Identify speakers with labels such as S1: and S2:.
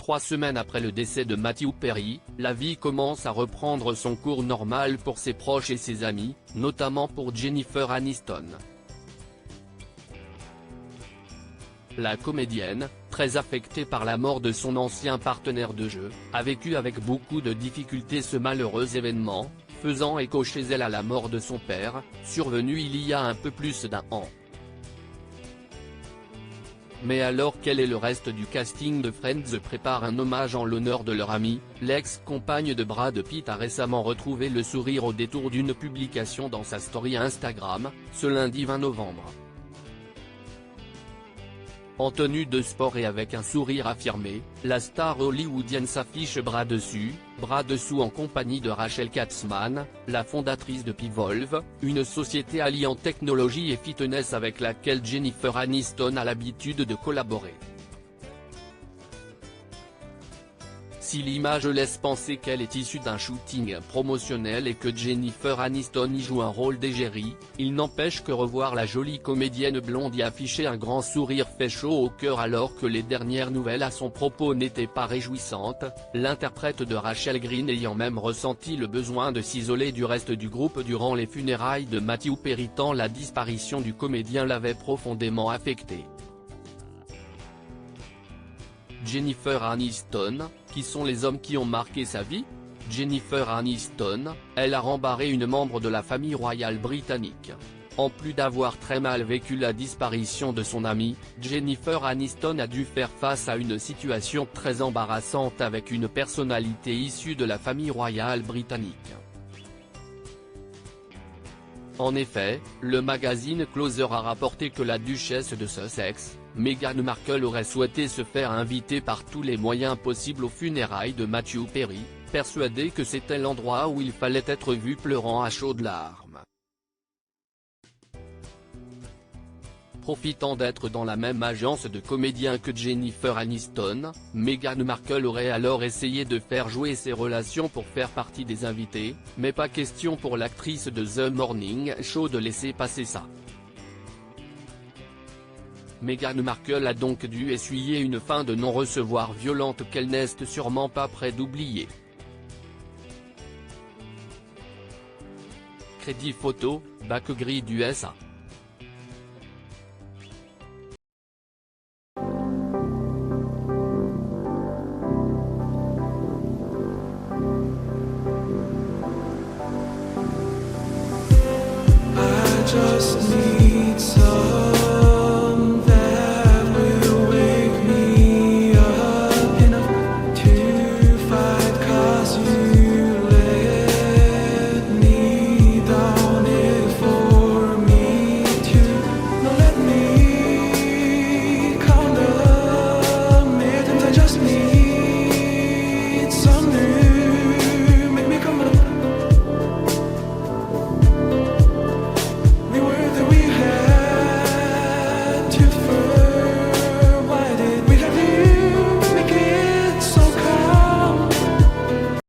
S1: 3 semaines après le décès de Matthew Perry, la vie commence à reprendre son cours normal pour ses proches et ses amis, notamment pour Jennifer Aniston. La comédienne, très affectée par la mort de son ancien partenaire de jeu, a vécu avec beaucoup de difficultés ce malheureux événement, faisant écho chez elle à la mort de son père, survenue il y a un peu plus d'1 an. Mais alors quel est le reste du casting de Friends prépare un hommage en l'honneur de leur ami, l'ex-compagne de Brad Pitt a récemment retrouvé le sourire au détour d'une publication dans sa story Instagram, ce lundi 20 novembre. En tenue de sport et avec un sourire affirmé, la star hollywoodienne s'affiche bras dessous en compagnie de Rachel Katzman, la fondatrice de Pivolve, une société alliant technologie et fitness avec laquelle Jennifer Aniston a l'habitude de collaborer. Si l'image laisse penser qu'elle est issue d'un shooting promotionnel et que Jennifer Aniston y joue un rôle d'égérie, il n'empêche que revoir la jolie comédienne blonde y afficher un grand sourire fait chaud au cœur alors que les dernières nouvelles à son propos n'étaient pas réjouissantes, l'interprète de Rachel Green ayant même ressenti le besoin de s'isoler du reste du groupe durant les funérailles de Matthew Perry tant la disparition du comédien l'avait profondément affecté. Jennifer Aniston, qui sont les hommes qui ont marqué sa vie? Jennifer Aniston, elle a rembarré une membre de la famille royale britannique. En plus d'avoir très mal vécu la disparition de son amie, Jennifer Aniston a dû faire face à une situation très embarrassante avec une personnalité issue de la famille royale britannique. En effet, le magazine Closer a rapporté que la duchesse de Sussex, Meghan Markle aurait souhaité se faire inviter par tous les moyens possibles aux funérailles de Matthew Perry, persuadée que c'était l'endroit où il fallait être vu pleurant à chaudes larmes. Profitant d'être dans la même agence de comédiens que Jennifer Aniston, Meghan Markle aurait alors essayé de faire jouer ses relations pour faire partie des invités, mais pas question pour l'actrice de The Morning Show de laisser passer ça. Meghan Markle a donc dû essuyer une fin de non-recevoir violente qu'elle n'est sûrement pas près d'oublier. Crédit photo, bac gris du SA.
S2: Just need